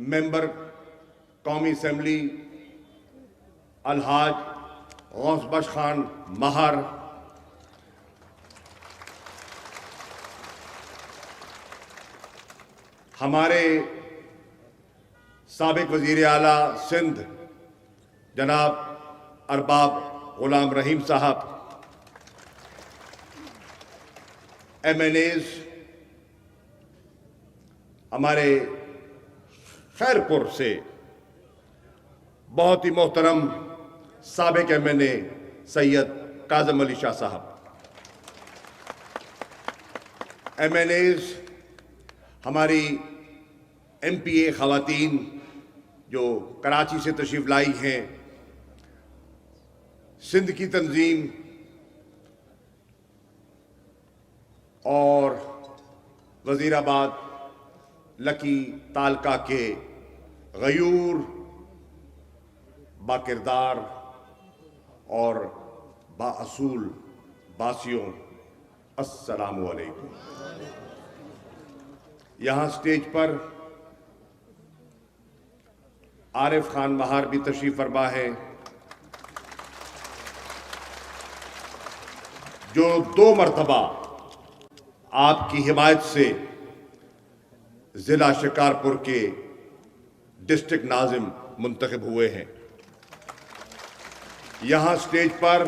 ممبر قومی اسمبلی الحاج غوث بخش خان مہر، ہمارے سابق وزیر اعلیٰ سندھ جناب ارباب غلام رحیم صاحب، ایم این ایز، ہمارے خیرپور سے بہت ہی محترم سابق ایم این اے سید کاظم علی شاہ صاحب، ایم این ایز، ہماری ایم پی اے خواتین جو کراچی سے تشریف لائی ہیں، سندھ کی تنظیم اور وزیر آباد لکی تعلقہ کے غیور باکردار اور بااصول باسیوں، السلام علیکم۔ یہاں سٹیج پر عارف خان مہر بھی تشریف فرما ہے، جو 2 مرتبہ آپ کی حمایت سے ضلع شکارپور کے ڈسٹرکٹ ناظم منتخب ہوئے ہیں۔ یہاں سٹیج پر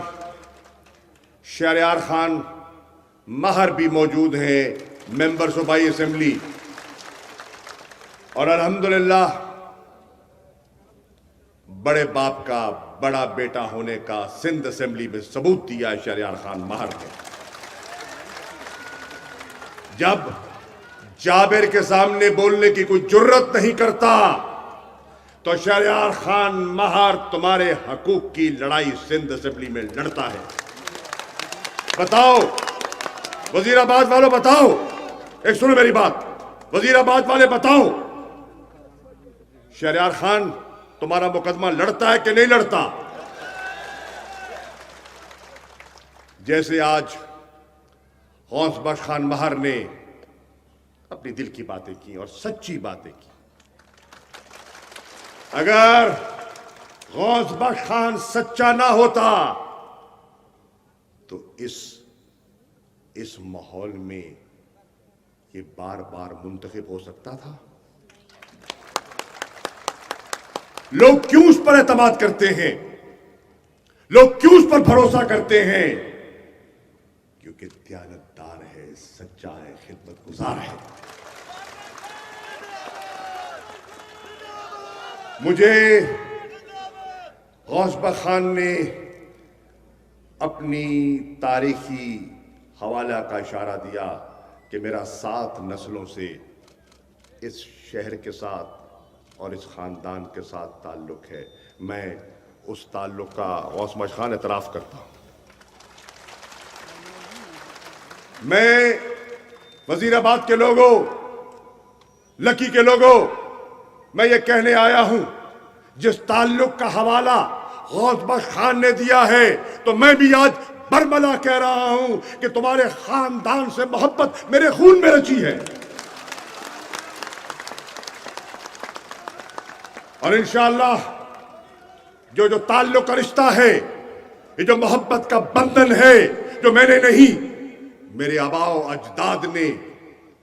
شہریار خان مہر بھی موجود ہیں، ممبر صوبائی اسمبلی، اور الحمدللہ بڑے باپ کا بڑا بیٹا ہونے کا سندھ اسمبلی میں ثبوت دیا ہے شہریار خان مہر نے۔ جب جابر کے سامنے بولنے کی کوئی جرت نہیں کرتا تو شہریار خان مہر تمہارے حقوق کی لڑائی سندھ اسمبلی میں لڑتا ہے۔ بتاؤ وزیر آباد والوں، بتاؤ، ایک سنو میری بات، وزیر آباد والے بتاؤ، شہریار خان تمہارا مقدمہ لڑتا ہے کہ نہیں لڑتا؟ جیسے آج غوث بخش خان مہر نے اپنی دل کی باتیں کی اور سچی باتیں کی، اگر غوث بخش خان سچا نہ ہوتا تو اس ماحول میں یہ بار بار منتخب ہو سکتا تھا؟ لوگ کیوں اس پر اعتماد کرتے ہیں؟ لوگ کیوں اس پر بھروسہ کرتے ہیں؟ کیونکہ دیانتدار ہے، سچا ہے، خدمت گزار ہے۔ مجھے غوث بخش خان نے اپنی تاریخی حوالہ کا اشارہ دیا کہ میرا 7 نسلوں سے اس شہر کے ساتھ اور اس خاندان کے ساتھ تعلق ہے۔ میں اس تعلق کا غوث بخش خان اعتراف کرتا ہوں۔ میں وزیر آباد کے لوگوں، لکی کے لوگوں، میں یہ کہنے آیا ہوں، جس تعلق کا حوالہ غوث بخش خان نے دیا ہے تو میں بھی آج برملا کہہ رہا ہوں کہ تمہارے خاندان سے محبت میرے خون میں رچی ہے، اور انشاءاللہ جو تعلق کا رشتہ ہے، یہ جو محبت کا بندھن ہے، جو میں نے نہیں، میرے آباء و اجداد نے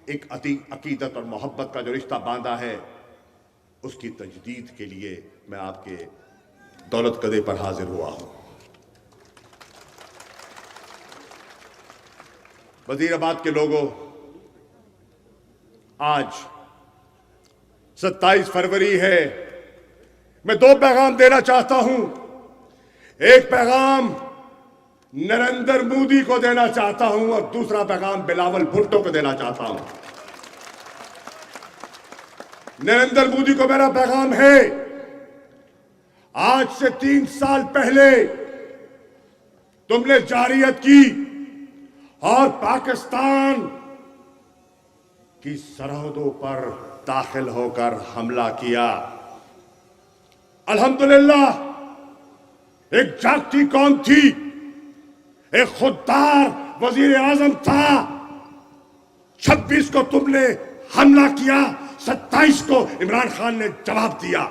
ایک عقیدت اور محبت کا جو رشتہ باندھا ہے، اس کی تجدید کے لیے میں آپ کے دولت قدے پر حاضر ہوا ہوں۔ وزیر آباد کے لوگوں، آج 27 فروری ہے، میں 2 پیغام دینا چاہتا ہوں۔ ایک پیغام نریندر مودی کو دینا چاہتا ہوں اور دوسرا پیغام بلاول بھٹو کو دینا چاہتا ہوں۔ نریندر مودی کو میرا پیغام ہے، آج سے 3 سال پہلے تم نے جارحیت کی اور پاکستان کی سرحدوں پر داخل ہو کر حملہ کیا۔ الحمدللہ ایک جاگتی قوم تھی، ایک خوددار وزیر اعظم تھا۔ 26 کو تم نے حملہ کیا، 27 को इमरान खान ने जवाब दिया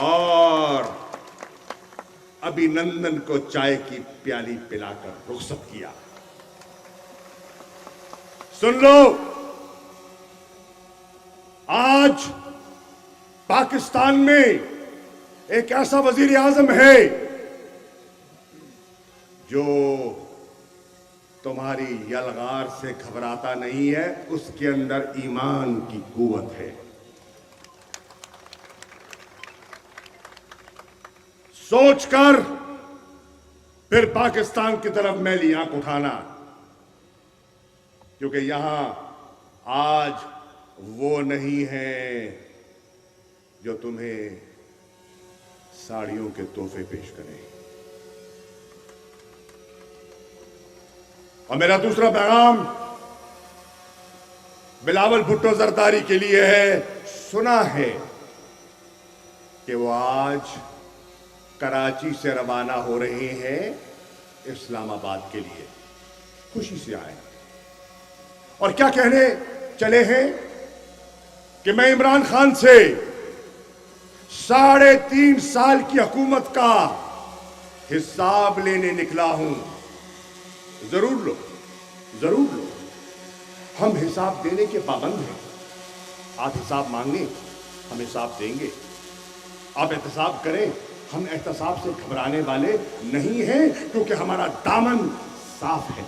और अभिनंदन को चाय की प्याली पिलाकर रुखसत किया। सुन लो, आज पाकिस्तान में एक ऐसा वजीर आजम है जो तुम्हारी यलगार से घबराता नहीं है, उसके अंदर ईमान की कुव्वत है। सोचकर फिर पाकिस्तान की तरफ मैली आंख उठाना, क्योंकि यहां आज वो नहीं है जो तुम्हें साड़ियों के तोहफे पेश करें। और मेरा दूसरा पैगाम बिलावल भुट्टो जरदारी के लिए है। सुना है कि वो आज कराची से रवाना हो रहे हैं इस्लामाबाद के लिए, खुशी से आए और क्या कहने चले हैं कि मैं इमरान खान से 3.5 साल की हुकूमत का हिसाब लेने निकला हूं। जरूर लो, जरूर लो, हम हिसाब देने के पाबंद हैं। आप हिसाब मांगें, हम हिसाब देंगे। आप एहतसाब करें, हम एहतसाब से घबराने वाले नहीं हैं, क्योंकि हमारा दामन साफ है।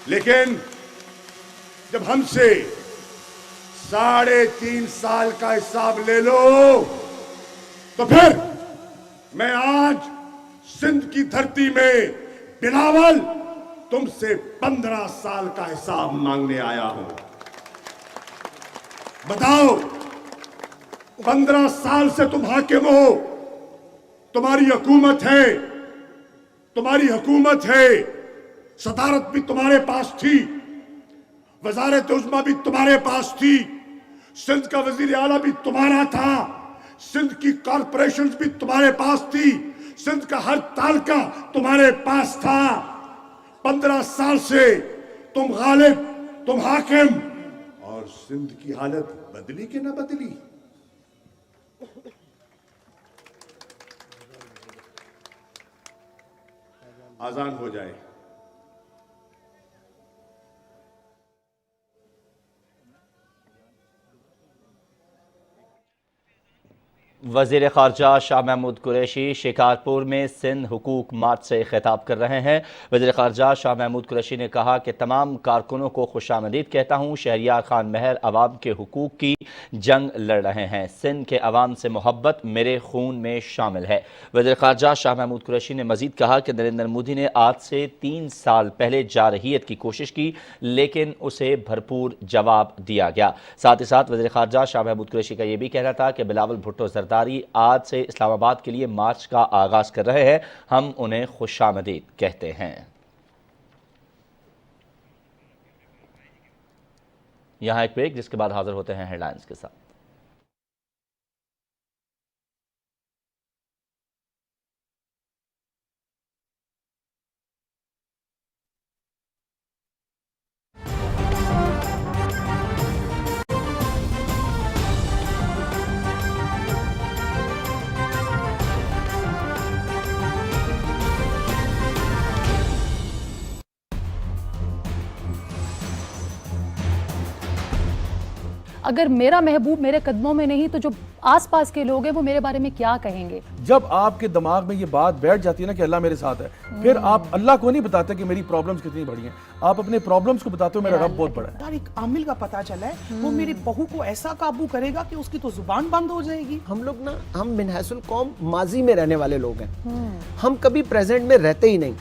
लेकिन जब हमसे 3.5 साल का हिसाब ले लो, तो फिर मैं आज सिंध की धरती में बिलावल तुमसे 15 साल का हिसाब मांगने आया हूं। बताओ, 15 साल से तुम हाकिम हो, तुम्हारी हुकूमत है, तुम्हारी हुकूमत है, सदारत भी तुम्हारे पास थी, वजारत उज़्मा भी तुम्हारे पास थी, सिंध का वजीर आला भी तुम्हारा था, सिंध की कॉरपोरेशंस भी तुम्हारे पास थी, सिंध का हर तालका तुम्हारे पास था। 15 साल से तुम गालिब, तुम हाकिम, और सिंध की हालत बदली कि ना बदली? आजान हो जाए। वज़ीर ख़ारजा शाह महमूद कुरैशी शिकारपुर में सिंध हुकूक मार्च से खिताब कर रहे हैं। वज़ीर ख़ारजा शाह महमूद कुरैशी ने कहा कि तमाम कारकुनों को खुशामदीद कहता हूँ। शहरियार खान महर अवाम के हुकूक की जंग लड़ रहे हैं। सिंध के अवाम से मोहब्बत मेरे खून में शामिल है। वज़ीर ख़ारजा शाह महमूद कुरैशी ने मज़ीद कहा कि नरेंद्र मोदी ने आज से 3 साल पहले जारहियत की कोशिश की, लेकिन उसे भरपूर जवाब दिया गया। साथ ही साथ वज़ीर ख़ारजा शाह महमूद कुरैशी का यह भी कहना था कि बिलावल भुट्टो जरदारी आज से इस्लामाबाद के लिए मार्च का आगाज कर रहे हैं। हम उन्हें खुशामदीद कहते हैं। यहां एक ब्रेक, जिसके बाद हाजिर होते हैं हेडलाइंस के साथ। अगर मेरा महबूब मेरे कदमों में नहीं तो जो आसपास के लोग हैं वो मेरे बारे में क्या कहेंगे? जब आपके दिमाग में ये बात बैठ जाती है ना कि अल्लाह मेरे साथ है, फिर आप अल्लाह को नहीं बताते कि मेरी प्रॉब्लम्स कितनी बड़ी हैं, आप अपने प्रॉब्लम्स को बताते हो मेरा रब बहुत बड़ा है। यार एक आमिल का पता चला है, वो मेरी बहू को ऐसा काबू करेगा कि उसकी तो जुबान बंद हो जाएगी। हम लोग ना, हम मिनहसुल कौम माजी में रहने वाले लोग हैं, हम कभी प्रेजेंट में रहते ही नहीं।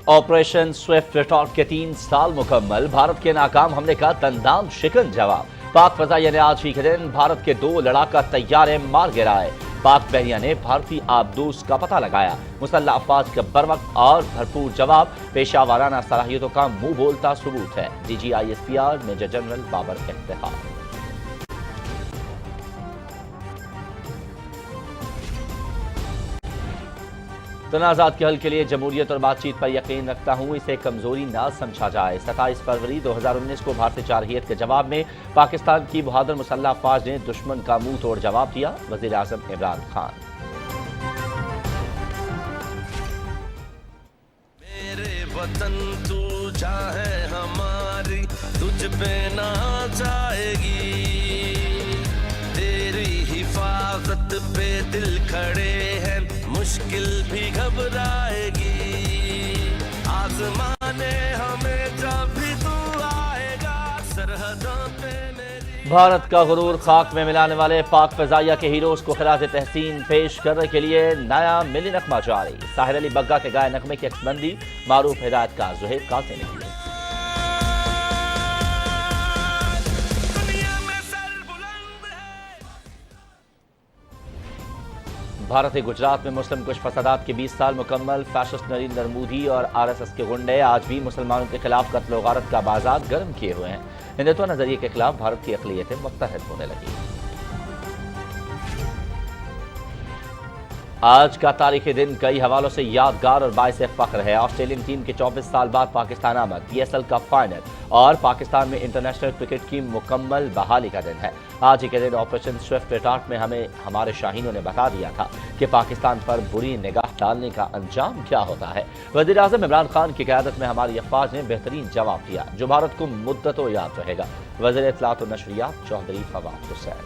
ऑपरेशन स्विफ्ट रिटॉर्ट के 3 साल मुकम्मल। भारत के नाकाम हमले का दंदान शिकन जवाब। पाक फजाइया ने आज ही के दिन भारत के 2 लड़ाका तैयारे मार गिराए। पाक बहरिया ने भारतीय आबदोज का पता लगाया। मुसल्लह अफवाज का बरवक्त और भरपूर जवाब पेशा वाराना सलाहियतों का मुंह बोलता सबूत है। DGISPR major general Babar Iftikhar. तनाज़ात के हल के लिए जमहूरियत और बातचीत पर यकीन रखता हूँ, इसे कमजोरी ना समझा जाए। 27 फरवरी 2019 को भारतीय जारहियत के जवाब में पाकिस्तान की बहादुर मुसल्लह अफवाज ने दुश्मन का मुंह तोड़ जवाब दिया। वज़ीर आज़म इमरान खान। मेरे वतन तू चाहे हमारी, तुझ पे ना जाएगी, तेरी हिफाजत पे दिल खड़े हैं, मुश्किल भी घबराएगी, आज़माने हमें जब भी तू आएगा, सरहदों पे मेरी। भारत का गुरूर खाक में मिलाने वाले पाक फ़ज़ाइया के हीरोज़ को खिराज तहसीन पेश करने के लिए नया मिली नगमा जारी। साहिर अली बग्गा के गाए नगमे की अक्सबंदी मारूफ हिदायतकार ज़ुहैब काज़ी ने की। भारत गुजरात में मुस्लिम कुश फसादात के 20 साल मुकम्मल। फैशिस्ट नरेंद्र मोदी और RSS के गुंडे आज भी मुसलमानों के खिलाफ कत्ल और गारत का बाजार गर्म किए हुए हैं। हिंदुत्व नजरिए के खिलाफ भारत की अक़लियतें मुत्तहद होने लगी। आज का तारीखी दिन कई हवालों से यादगार और बाइस फ़ख्र है। ऑस्ट्रेलियन टीम के 24 साल बाद पाकिस्तान आमद, PSL का फाइनल और पाकिस्तान में इंटरनेशनल क्रिकेट की मुकम्मल बहाली का दिन है। आज ही के दिन ऑपरेशन स्विफ्ट रिटार्ट में हमें हमारे शाहीनों ने बता दिया था कि पाकिस्तान पर बुरी निगाह डालने का अंजाम क्या होता है। वज़ीर आज़म इमरान खान की क़यादत में हमारी अफवाज ने बेहतरीन जवाब दिया, जो भारत को मुद्दतों याद रहेगा। वज़ीर इत्तलात और नशरियात चौधरी फवाद हुसैन।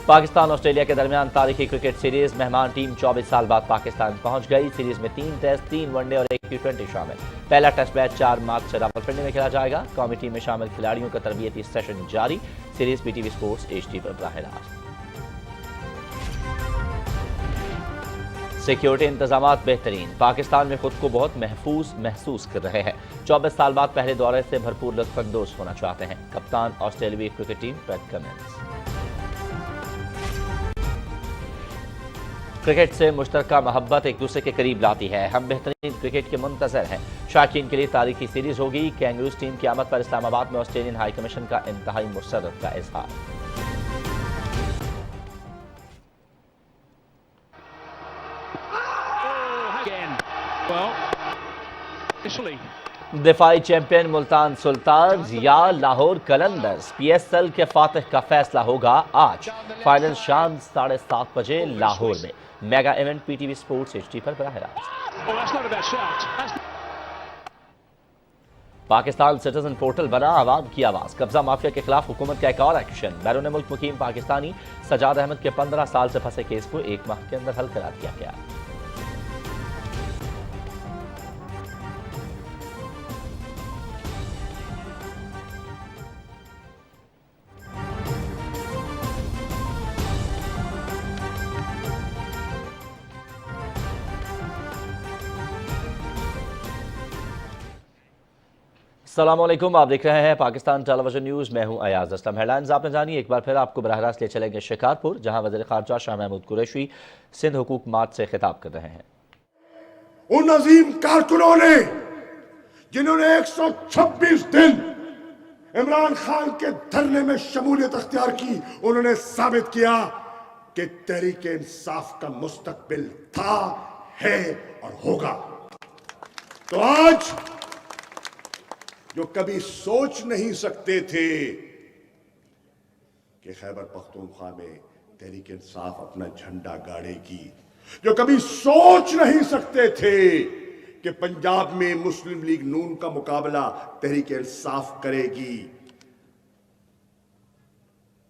पाकिस्तान ऑस्ट्रेलिया के दरमियान तारीखी क्रिकेट सीरीज। मेहमान टीम 24 साल बाद पाकिस्तान पहुंच गई। सीरीज में 3 टेस्ट, 3 वनडे और 1 T20 शामिल। पहला टेस्ट मैच 4 मार्च से रावलपिंडी में खेला जाएगा। कौमी टीम में शामिल खिलाड़ियों का तरबियती सेशन जारी। सीरीज PTV स्पोर्ट्स HD पर बराह रास्त। सिक्योरिटी इंतजामात बेहतरीन। पाकिस्तान में खुद को बहुत महफूज महसूस कर रहे हैं। 24 साल बाद पहले दौरे से भरपूर लुत्फानंदोज होना चाहते हैं। कप्तान ऑस्ट्रेलियाई cricket team PAT Cummins. Cricket से मुश्तरका मोहब्बत एक दूसरे के करीब लाती है। हम बेहतरीन क्रिकेट के मुंतज़र हैं। शायकीन के लिए तारीखी सीरीज होगी। कैंगरूज टीम की आमद पर इस्लामाबाद में ऑस्ट्रेलियन हाई कमीशन का इंतहाई मुसर्रत का इजहार। दिफाई चैंपियन मुल्तान सुल्तान्स या लाहौर कलंदर्स। PSL के फातिह का फैसला होगा आज। फाइनल शाम 7:30 बजे लाहौर में। Mega event PTV sports HD पर बराह रास्त। पाकिस्तान सिटीजन पोर्टल बना आवाम की आवाज। कब्जा माफिया के खिलाफ हुकूमत का एक और एक्शन। बैरून मुल्क मुकीम पाकिस्तानी सजाद अहमद के 15 साल से फंसे केस को 1 माह के अंदर हल करा दिया गया। अस्सलामुअलैकुम, आप देख रहे हैं पाकिस्तान टेलीविजन न्यूज़। मैं हूं अयाज असलम। हेडलाइंस आपने जानी। एक बार फिर आपको बराह रास्त ले चलेंगे शिकारपुर, जहां वज़ीर ख़ारजा शाह महमूद कुरैशी सिंध हुकूक मार्च से खिताब कर रहे हैं। उन अजीम कारकुनों ने जिन्होंने 126 दिन इमरान खान के धरने में शमूलियत अख्तियार की, उन्होंने साबित किया कि तहरीक इंसाफ का मुस्तकबिल था, है और होगा। तो आज जो कभी सोच नहीं सकते थे कि खैबर पख्तूनख्वा में तहरीक इंसाफ अपना झंडा गाड़ेगी, जो कभी सोच नहीं सकते थे कि पंजाब में मुस्लिम लीग नून का मुकाबला तहरीक इंसाफ करेगी,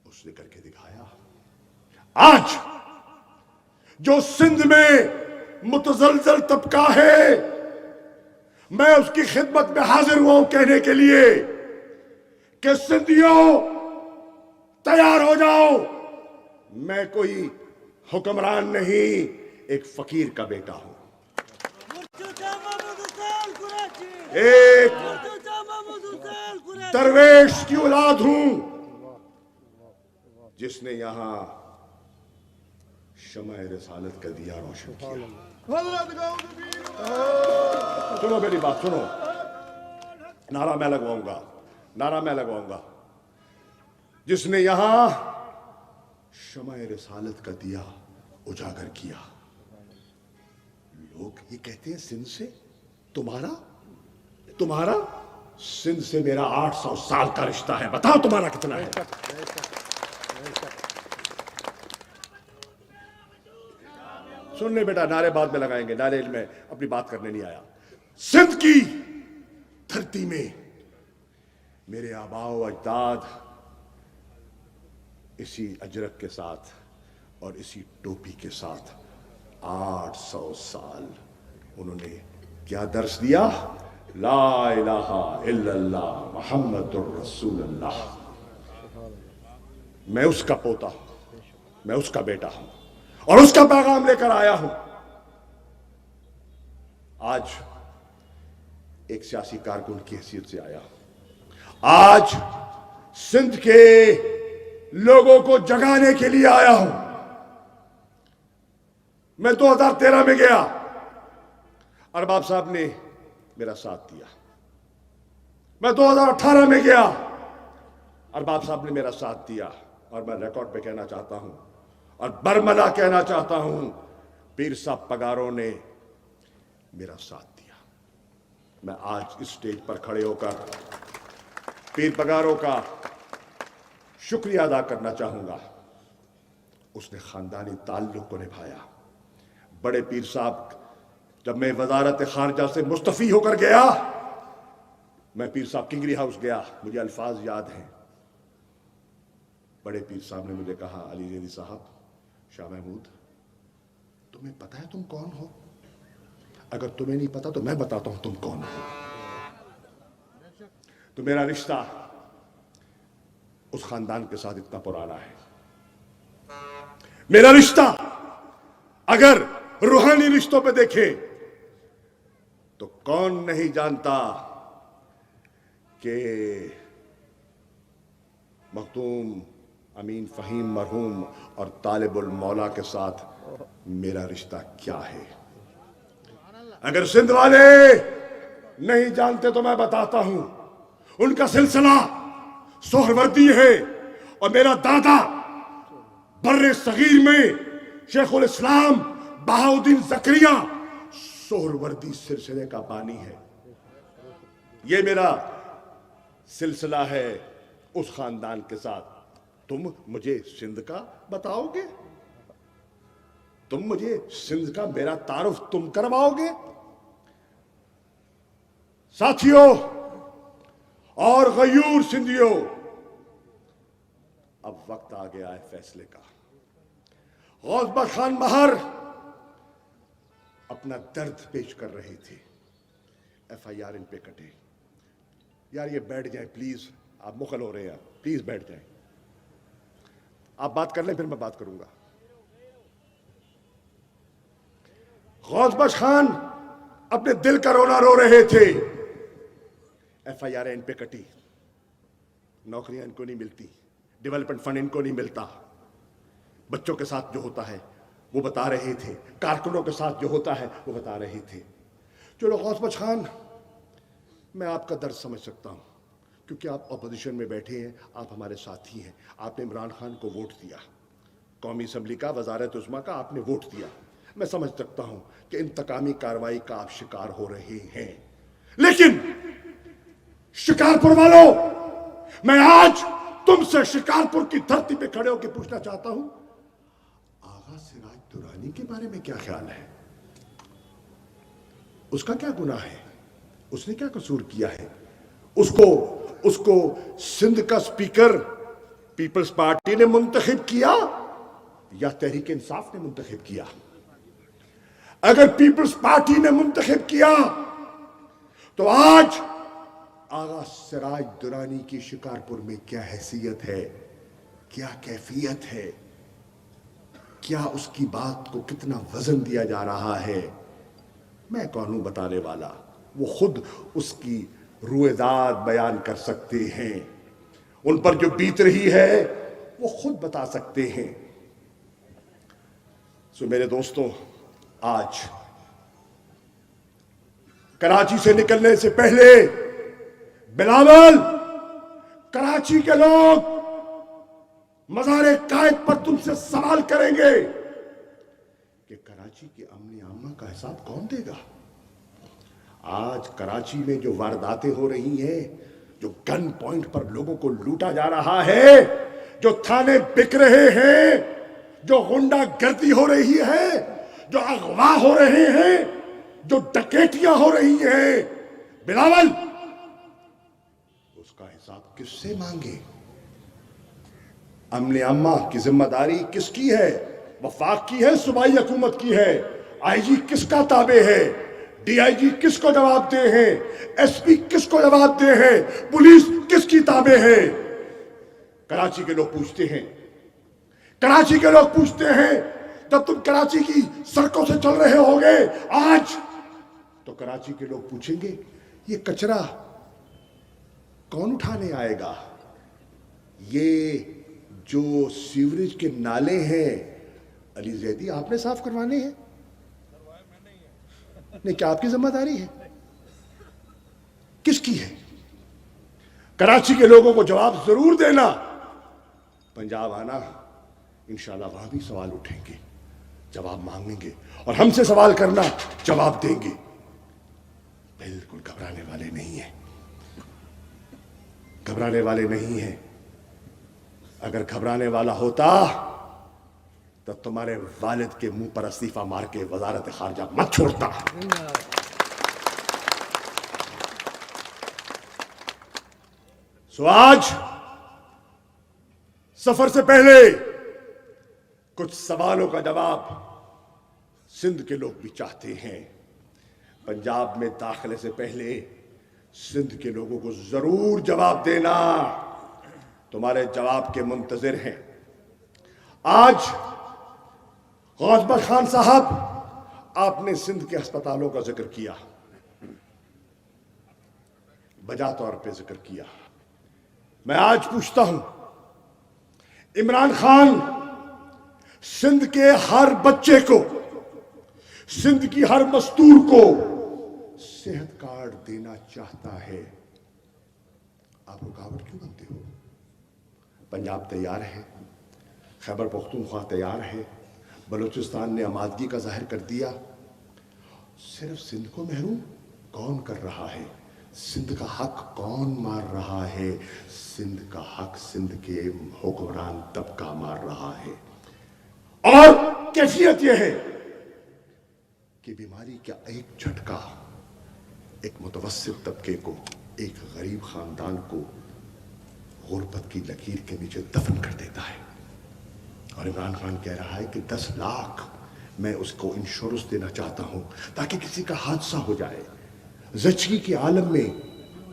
उसने करके दिखाया। आज जो सिंध में मुतजलजल तबका है, मैं उसकी खिदमत में हाजिर हुआ हूं कहने के लिए कि सिंधियों तैयार हो जाओ। मैं कोई हुक्मरान नहीं, एक फकीर का बेटा हूं, एक दरवेश की औलाद हूं। जिसने यहां शमए रिसालत का दिया रोशन किया। सुनो मेरी बात सुनो, नारा मैं लगवाऊंगा, जिसने यहां शमए रिसालत का दिया उजागर किया। लोग ये कहते हैं सिंध से तुम्हारा सिंध से मेरा 800 साल का रिश्ता है। बताओ तुम्हारा कितना है? सुन ले बेटा, नारे बाद में लगाएंगे, नारे में अपनी बात करने नहीं आया। सिंध की धरती में मेरे आबाओ अजदाद इसी अजरक के साथ और इसी टोपी के साथ 800 साल उन्होंने क्या दर्श दिया? ला इलाहा इल्लल्लाह मुहम्मदुर रसूलुल्लाह। मैं उसका पोता हूं, मैं उसका बेटा हूं और उसका पैगाम लेकर आया हूं। आज एक सियासी कारकुन की हैसियत से आया हूं। आज सिंध के लोगों को जगाने के लिए आया हूं। मैं 2013 में गया, अरबाब साहब ने मेरा साथ दिया। मैं 2018 में गया, अरबाब साहब ने मेरा साथ दिया। और मैं रिकॉर्ड पे कहना चाहता हूं और बरमला कहना चाहता हूं, पीर साहब पगारों ने मेरा साथ दिया। मैं आज इस स्टेज पर खड़े होकर पीर पगारों का शुक्रिया अदा करना चाहूंगा। उसने खानदानी ताल्लुक को निभाया। बड़े पीर साहब, जब मैं वजारत खारजा से मुस्तफी होकर गया, मैं पीर साहब किंगरी हाउस गया, मुझे अल्फाज याद हैं। बड़े पीर साहब ने मुझे कहा, अली ज़ैदी साहब, शाह महमूद, तुम्हें पता है तुम कौन हो? अगर तुम्हें नहीं पता तो मैं बताता हूं तुम कौन हो। तो मेरा रिश्ता उस खानदान के साथ इतना पुराना है। मेरा रिश्ता अगर रूहानी रिश्तों पे देखें तो कौन नहीं जानता कि मखदूम अमीन फहीम मरहूम और तालिबुल मौला के साथ मेरा रिश्ता क्या है। अगर सिंध वाले नहीं जानते तो मैं बताता हूं। उनका सिलसिला सोहरवर्दी है और मेरा दादा बर्रे सगीर में शेखुल इस्लाम बहाउद्दीन ज़करिया सोहरवर्दी सिलसिले का बानी है। ये मेरा सिलसिला है उस खानदान के साथ। तुम मुझे सिंध का बताओगे? तुम मुझे सिंध का मेरा तारुफ तुम करवाओगे? साथियों और गयूर सिंधियों, अब वक्त आ गया है फैसले का। गौस बख्श खान महर अपना दर्द पेश कर रहे थे। FIR इन पे कटे। यार ये बैठ जाए प्लीज, आप मुखल हो रहे हैं, प्लीज बैठ जाए। आप बात कर लें फिर मैं बात करूंगा। गौस बख्श खान अपने दिल का रोना रो रहे थे। FIR इन पे कटी, नौकरियां इनको नहीं मिलती, डेवलपमेंट फंड इनको नहीं मिलता। बच्चों के साथ जो होता है वो बता रहे थे, कारकुनों के साथ जो होता है वो बता रहे थे। चलो गौस बख्श खान, मैं आपका दर्द समझ सकता हूं क्योंकि आप अपोजिशन में बैठे हैं, आप हमारे साथी हैं। आपने इमरान खान को वोट दिया, कौमी असम्बली का, वजारत उस्मा का आपने वोट दिया। मैं समझ सकता हूं कि इंतकामी कार्रवाई का आप शिकार हो रहे हैं। लेकिन शिकारपुर वालों, मैं आज तुमसे शिकारपुर की धरती पे खड़े होकर पूछना चाहता हूं, आगा सिराज दुरानी के बारे में क्या ख्याल है? उसका क्या गुनाह है? उसने क्या कसूर किया है? उसको सिंध का स्पीकर पीपल्स पार्टी ने मुंतखब किया या तहरीक इंसाफ ने मुंतखब किया? अगर पीपल्स पार्टी ने मुंतखब किया तो आज आगा सिराज दुरानी की शिकारपुर में क्या हैसियत है, क्या कैफियत है, क्या उसकी बात को कितना वजन दिया जा रहा है? मैं कौन हूं बताने वाला? वो खुद उसकी रुएदाद बयान कर सकते हैं। उन पर जो बीत रही है وہ خود بتا سکتے ہیں. سو میرے دوستوں، آج کراچی سے نکلنے سے پہلے بلاول، کراچی کے لوگ مزار قائد پر تم سے سوال کریں گے کہ کراچی کے امن عامہ کا حساب کون دے گا؟ آج کراچی میں جو وارداتیں ہو رہی ہیں، جو گن پوائنٹ پر لوگوں کو لوٹا جا رہا ہے، جو تھانے بک رہے ہیں، جو غنڈہ گردی ہو رہی ہے، جو اغوا ہو رہے ہیں، جو ڈکیتیاں ہو رہی ہیں، بلاول اس کا حساب کس سے مانگے؟ امن عامہ کی ذمہ داری کس کی ہے؟ وفاق کی ہے، صوبائی حکومت کی ہے؟ آئی جی کس کا تابع ہے؟ ڈی آئی جی کس کو جواب دے ہیں؟ ایس پی کس کو جواب دے ہیں؟ پولیس کس کی تابع ہے؟ کراچی کے لوگ پوچھتے ہیں، کراچی کے لوگ پوچھتے ہیں. جب تم کراچی کی سڑکوں سے چل رہے ہوگے آج، تو کراچی کے لوگ پوچھیں گے یہ کچرا کون اٹھانے آئے گا؟ یہ جو سیوریج کے نالے ہیں علی زیدی آپ نے صاف کروانے ہیں؟ نہیں، کیا آپ کی ذمہ داری ہے؟ کس کی ہے؟ کراچی کے لوگوں کو جواب ضرور دینا. پنجاب آنا، انشاءاللہ وہاں بھی سوال اٹھیں گے، جواب مانگیں گے، اور ہم سے سوال کرنا، جواب دیں گے. بالکل گھبرانے والے نہیں ہیں، گھبرانے والے نہیں ہیں. اگر گھبرانے والا ہوتا تو تمہارے والد کے منہ پر استعفیٰ مار کے وزارت خارجہ مت چھوڑتا. سو آج سفر سے پہلے کچھ سوالوں کا جواب سندھ کے لوگ بھی چاہتے ہیں. پنجاب میں داخلے سے پہلے سندھ کے لوگوں کو ضرور جواب دینا. تمہارے جواب کے منتظر ہیں. آج غوث بخش خان صاحب، آپ نے سندھ کے ہسپتالوں کا ذکر کیا، بجا طور پہ ذکر کیا. میں آج پوچھتا ہوں، عمران خان سندھ کے ہر بچے کو، سندھ کی ہر مزدور کو صحت کارڈ دینا چاہتا ہے، آپ رکاوٹ کیوں بنتے ہو؟ پنجاب تیار ہے، خیبر پختونخوا تیار ہے، بلوچستان نے آمادگی کا ظاہر کر دیا. صرف سندھ کو محروم کون کر رہا ہے؟ سندھ کا حق کون مار رہا ہے؟ سندھ کا حق سندھ کے حکمران طبقہ مار رہا ہے. اور کیفیت یہ ہے کہ بیماری کا ایک جھٹکا ایک متوسط طبقے کو، ایک غریب خاندان کو غربت کی لکیر کے نیچے دفن کر دیتا ہے. اور عمران خان کہہ رہا ہے کہ 10 لاکھ میں اس کو انشورنس دینا چاہتا ہوں تاکہ کسی کا حادثہ ہو جائے. زچگی کے عالم میں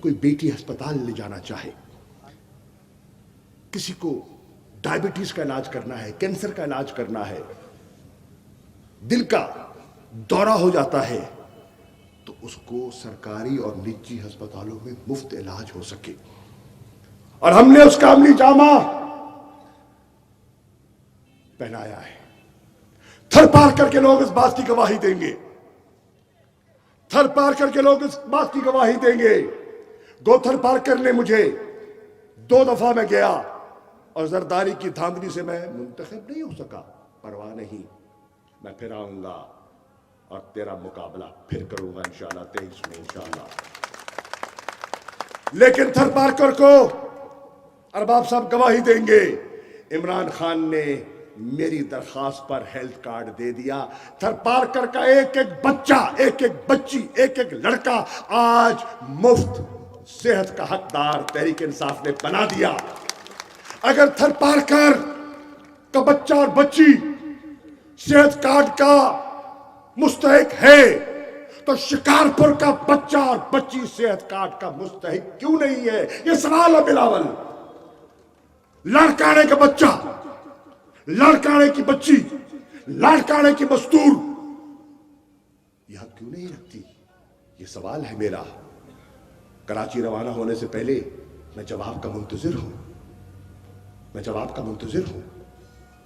کوئی بیٹی ہسپتال لے جانا چاہے، کسی کو ڈائبٹیز کا علاج کرنا ہے، کینسر کا علاج کرنا ہے، دل کا دورہ ہو جاتا ہے، تو اس کو سرکاری اور نجی ہسپتالوں میں مفت علاج ہو سکے. اور ہم نے اس کا عملی جامہ پہنایا ہے. تھر پار کر کے لوگ اس بات کی گواہی دیں گے، تھر پار کر کے لوگ اس بات کی گواہی دیں گے. گوتھر پار کرنے مجھے 2 دفعہ میں گیا اور زرداری کی دھاندلی سے میں منتخب نہیں ہو سکا. پرواہ نہیں، میں پھر آؤں گا اور تیرا مقابلہ پھر کروں گا انشاءاللہ 23 میں انشاءاللہ. لیکن تھر پار کر کو ارباب صاحب گواہی دیں گے، عمران خان نے میری درخواست پر ہیلتھ کارڈ دے دیا. تھر پارکر کا ایک ایک بچہ، ایک ایک بچی، ایک ایک لڑکا آج مفت صحت کا حقدار تحریک انصاف نے بنا دیا. اگر تھر پارکر کا بچہ اور بچی صحت کارڈ کا مستحق ہے تو شکارپور کا بچہ اور بچی صحت کارڈ کا مستحق کیوں نہیں ہے؟ یہ سوال ہے بلاول. لاڑکانے کا بچہ، لاڑکانے کی بچی، لاڑکانے کی مزدور یہ حق کیوں نہیں رکھتی؟ یہ سوال ہے میرا. کراچی روانہ ہونے سے پہلے میں جواب کا منتظر ہوں. मैं जवाब का मुंतजिर हूं,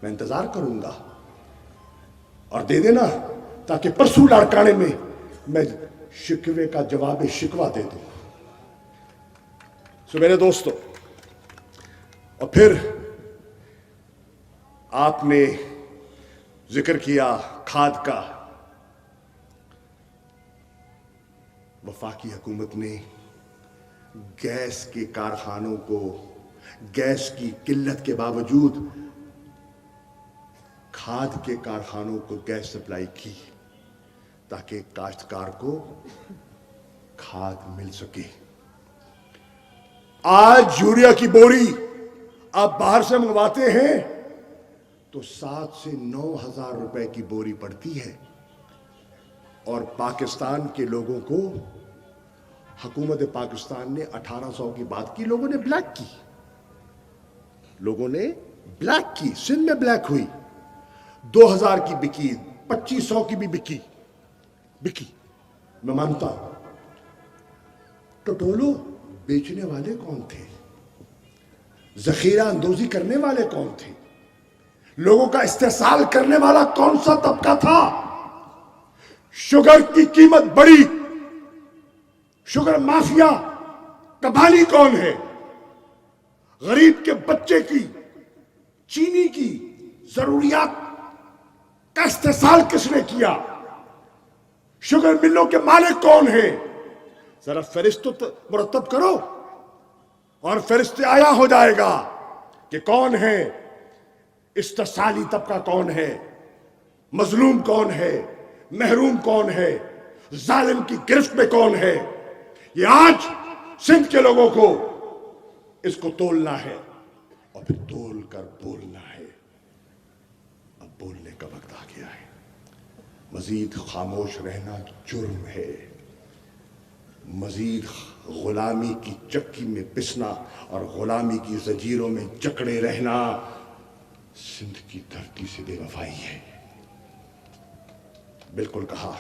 मैं इंतजार करूंगा, और दे देना ताकि परसों लाड़काने में मैं शिकवे का जवाब शिकवा दे दूं। सो मेरे दोस्तों, और फिर आपने जिक्र किया खाद का। वफाकी हुकूमत ने गैस के कारखानों को गैस की किल्लत के बावजूद खाद के कारखानों को गैस सप्लाई की ताकि काश्तकार को खाद मिल सके। आज यूरिया की बोरी आप बाहर से मंगवाते हैं तो 7 से 9 हजार रुपए की बोरी पड़ती है, और पाकिस्तान के लोगों को हुकूमत पाकिस्तान ने 1800 की बात की, लोगों ने ब्लैक की, लोगों ने ब्लैक की, सिंध में ब्लैक हुई, 2000 की बिकी, 2500 की भी बिकी, मैं मानता हूं। टटोलो बेचने वाले कौन थे? जखीरा अंदोजी करने वाले कौन थे? लोगों का इस्तेसाल करने वाला कौन सा तबका था? शुगर की कीमत बढ़ी, शुगर माफिया का मालिक कौन है? गरीब के बच्चे की चीनी की जरूरियात का इस्तेसाल किसने किया? शुगर मिलों के मालिक कौन है? जरा फहरिस्त तो मुरतब करो, और फहरिस्त आया हो जाएगा कि कौन है इस्तेसाली तबका, कौन है मजलूम, कौन है महरूम, कौन है जालिम की गिरफ्त में कौन है। ये आज सिंध के लोगों को इसको तोलना है, और फिर तोल कर बोलना है। अब बोलने का वक्त आ गया है। मजीद खामोश रहना जुर्म है, मजीद गुलामी की चक्की में पिसना और गुलामी की जंजीरों में जकड़े रहना सिंध की धरती से बेवफाई है। बिल्कुल कहा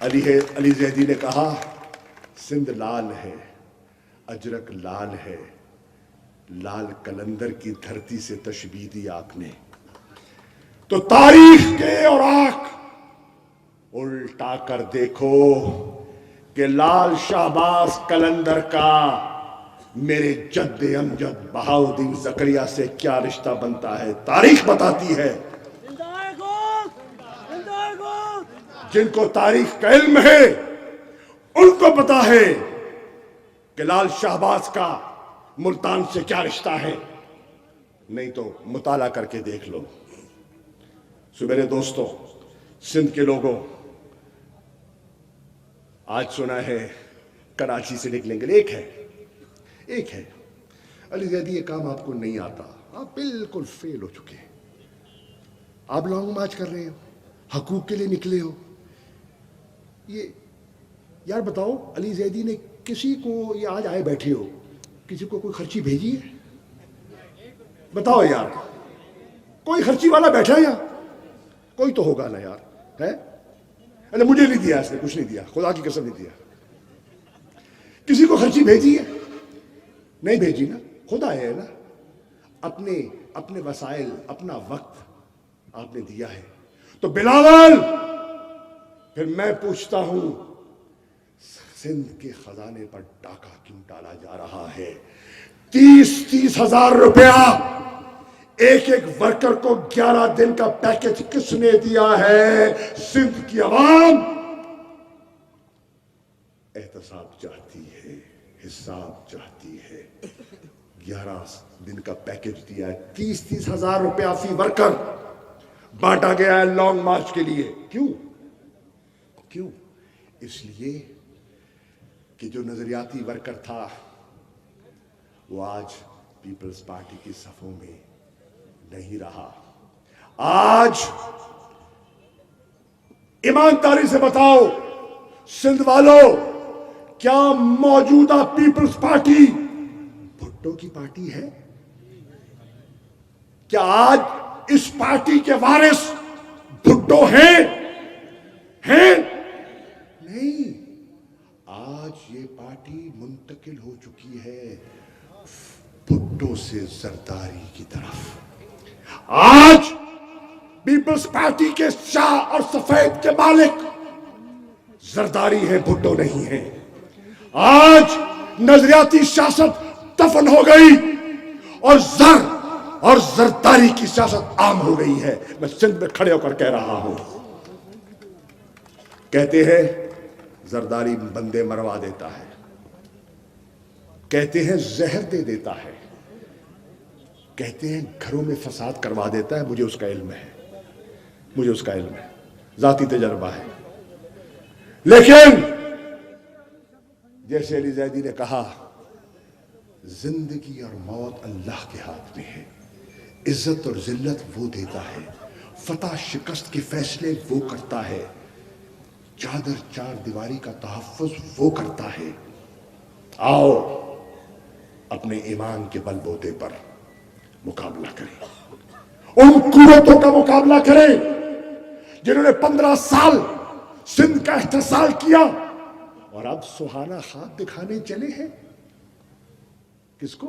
अली जैदी ने कहा, सिंध लाल है, अजरक लाल है, लाल कलंदर की धरती से तशबीह दी आपने। तो तारीख के और आंख उल्टा कर देखो कि लाल शाहबाज कलंदर का मेरे जद्द अमजद बहाउद्दीन जकरिया से क्या रिश्ता बनता है। तारीख बताती है। जिनको तारीख का इल्म है उनको पता है कि लाल शाहबाज का मुल्तान से क्या रिश्ता है, नहीं तो मुताला करके देख लो। सो मेरे दोस्तों, सिंध के लोगों, आज सुना है कराची से निकलेंगे। एक है अली जैदी, ये काम आपको नहीं आता, आप बिल्कुल फेल हो चुके हैं। आप लॉन्ग मार्च कर रहे हो, हकूक के लिए निकले हो। ये यार बताओ, अली जैदी ने किसी को, ये आज आए बैठे हो, किसी को कोई खर्ची भेजी है? बताओ यार, कोई खर्ची वाला बैठा है यहाँ? कोई तो होगा ना यार, है? अरे मुझे नहीं दिया इसने, कुछ नहीं दिया, खुदा की कसम नहीं दिया। किसी को खर्ची भेजी है? नहीं भेजी ना, खुदा है ना। अपने वसाइल, अपना वक्त आपने दिया है। तो बिलावल, फिर मैं पूछता हूं, सिंध के खजाने पर डाका क्यों डाला जा रहा है? 30-30 हजार रुपया एक वर्कर को 11 दिन का पैकेज किसने दिया है? सिंध की आवाम एहतसाब चाहती है, हिसाब चाहती है। 11 दिन का पैकेज दिया है, 30-30 हजार रुपया फी वर्कर बांटा गया है लॉन्ग मार्च के लिए। क्यों? इसलिए कि जो नजरियाती वर्कर था वो आज पीपल्स पार्टी की सफों में नहीं रहा। आज ईमानदारी से बताओ सिंध वालों, क्या मौजूदा पीपल्स पार्टी भुट्टो की पार्टी है? क्या आज इस पार्टी के वारिस भुट्टो हैं? नहीं, आज ये पार्टी मुंतकिल हो चुकी है भुट्टो से जरदारी की तरफ। आज पीपल्स पार्टी के शाह और सफेद के मालिक जरदारी है, भुट्टो नहीं है। आज नजरियाती सियासत दफन हो गई और जरदारी की सियासत आम हो गई है। मैं सिंध में खड़े होकर कह रहा हूं, कहते हैं जरदारी बंदे मरवा देता है, कहते हैं जहर दे देता है, कहते हैं घरों में फसाद करवा देता है। मुझे उसका इल्म है, मुझे उसका इल्म है, जाती तजर्बा है। लेकिन जैसे अली जैदी ने कहा, जिंदगी और मौत अल्लाह के हाथ में है, इज्जत और जिल्लत वो देता है, फतह शिकस्त के फैसले वो करता है, चादर चार दीवारी का तहफ्फुज वो करता है। आओ अपने ईमान के बलबूते पर मुकाबला करें, उन कुव्वतों का मुकाबला करें जिन्होंने 15 साल सिंध का इस्तेसाल किया और अब सुहाना ख्वाब दिखाने चले हैं। किसको?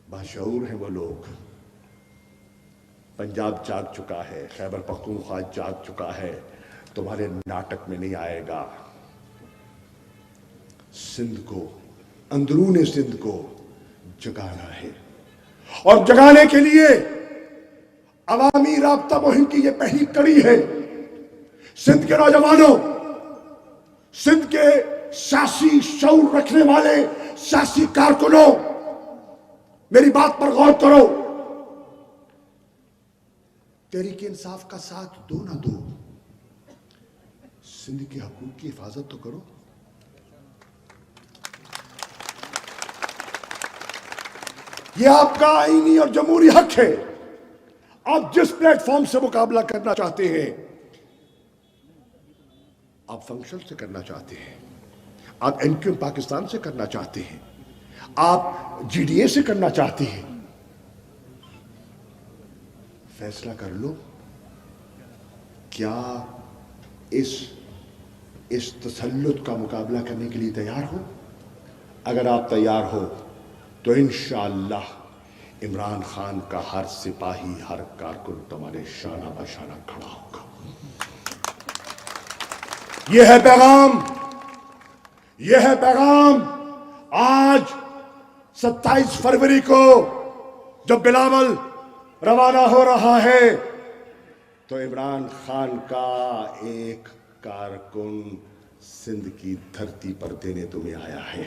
बाशऊर हैं वो लोग। पंजाब जाग चुका है, खैबर पख्तूनख्वा जाग चुका है, तुम्हारे नाटक में नहीं आएगा। सिंध को, अंदरूने सिंध को जगाना है, और जगाने के लिए अवामी राब्ता मुहिम की ये पहली कड़ी है। सिंध के नौजवानों, सिंध के सियासी शऊर रखने वाले सियासी कारकुनों, मेरी बात पर गौर करो। तहरीक इंसाफ का साथ दो ना दो, सिंध के हकूक की हिफाजत तो करो। यह आपका आईनी और जमहूरी हक है। आप जिस प्लेटफॉर्म से मुकाबला करना चाहते हैं, आप फंक्शन से करना चाहते हैं, आप एनक्यूएम पाकिस्तान से करना चाहते हैं, आप जीडीए से करना चाहते हैं, फैसला कर लो। क्या इस तसल्लुत का मुकाबला करने के लिए तैयार हो? अगर आप तैयार हो तो इंशाअल्लाह इमरान खान का हर सिपाही, हर कारकुन तुम्हारे शाना बशाना खड़ा होगा। यह है पैगाम, यह है पैगाम। आज 27 फरवरी को जब बिलावल रवाना हो रहा है, तो इमरान खान का एक कारकुन सिंध की धरती पर देने तुम्हें आया है।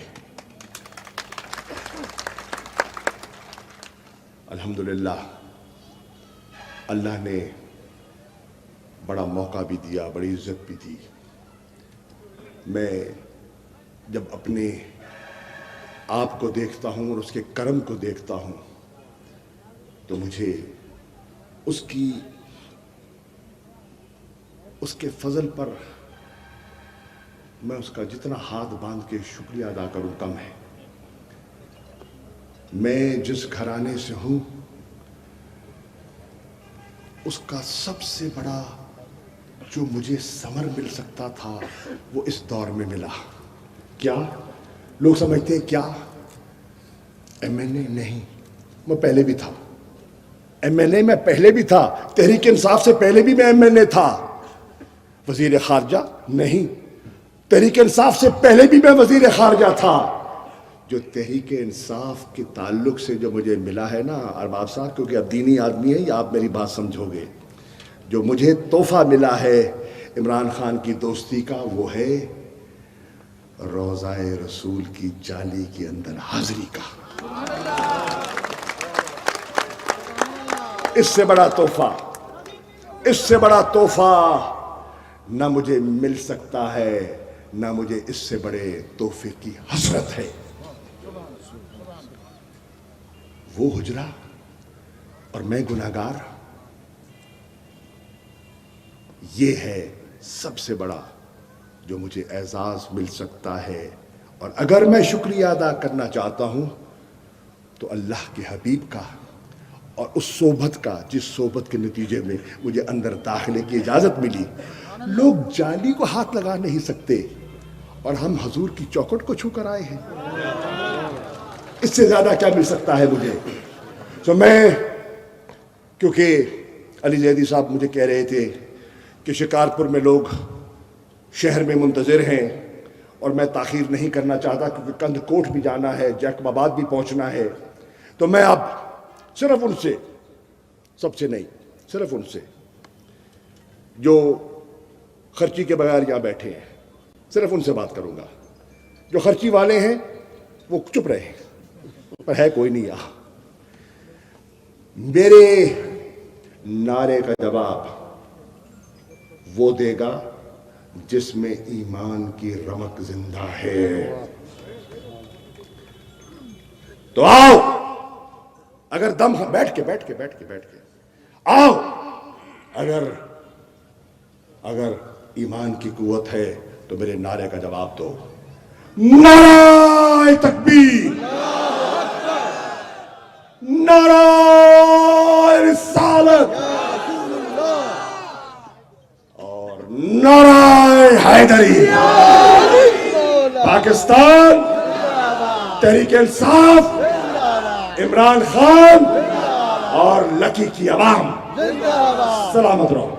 अल्हम्दुलिल्लाह, अल्लाह ने बड़ा मौका भी दिया, बड़ी इज्जत भी दी। मैं जब अपने आप को देखता हूं और उसके करम को देखता हूं, तो मुझे उसके फजल पर मैं उसका जितना हाथ बांध के शुक्रिया अदा करूं कम है। मैं जिस घराने से हूं, उसका सबसे बड़ा जो मुझे समर मिल सकता था, वो इस दौर में मिला। क्या लोग समझते हैं? क्या एमएनए? नहीं, मैं पहले भी था एमएनए, मैं पहले भी था। तहरीक इंसाफ से पहले भी मैं एमएनए था। वजीर खारजा? नहीं, तहरीक इंसाफ से पहले भी मैं वजीर खारजा था। जो तहरीक इंसाफ के ताल्लुक से जो मुझे मिला है ना अरबाब साहब, क्योंकि अब दीनी आदमी है, या आप मेरी बात समझोगे, जो मुझे तोहफा मिला है इमरान खान की दोस्ती का, वो है रोज़ाए रसूल की जाली के अंदर हाजिरी का। इससे बड़ा तोहफा, इससे बड़ा तोहफा ना मुझे मिल सकता है, ना मुझे इससे बड़े तोहफे की हसरत है। वो हुजरा और मैं गुनाहगार, ये है सबसे बड़ा जो मुझे एजाज मिल सकता है। और अगर मैं शुक्रिया अदा करना चाहता हूं, तो अल्लाह के हबीब का और उस सोबत का, जिस सोबत के नतीजे में मुझे अंदर दाखिले की इजाजत मिली। लोग जाली को हाथ लगा नहीं सकते, और हम हजूर की चौखट को छू कर आए हैं। اس سے زیادہ کیا مل سکتا ہے مجھے؟ تو میں کیونکہ علی زیدی صاحب مجھے کہہ رہے تھے کہ شکارپور میں لوگ شہر میں منتظر ہیں اور میں تاخیر نہیں کرنا چاہتا کیونکہ کندھ کوٹ بھی جانا ہے، جیکب آباد بھی پہنچنا ہے، تو میں اب صرف ان سے، سب سے نہیں، صرف ان سے جو خرچی کے بغیر یہاں بیٹھے ہیں، صرف ان سے بات کروں گا۔ جو خرچی والے ہیں وہ چپ رہے ہیں، پر ہے کوئی نہیں یہاں۔ میرے نعرے کا جواب وہ دے گا جس میں ایمان کی رمق زندہ ہے۔ تو آؤ، اگر دم بیٹھ کے آؤ، اگر ایمان کی قوت ہے تو میرے نعرے کا جواب دو۔ نعرہ تکبیر، نعرہ رسالت اور نعرہ حیدری۔ پاکستان، تحریک انصاف، عمران خان اور لکی کی عوام، سلامت رہو۔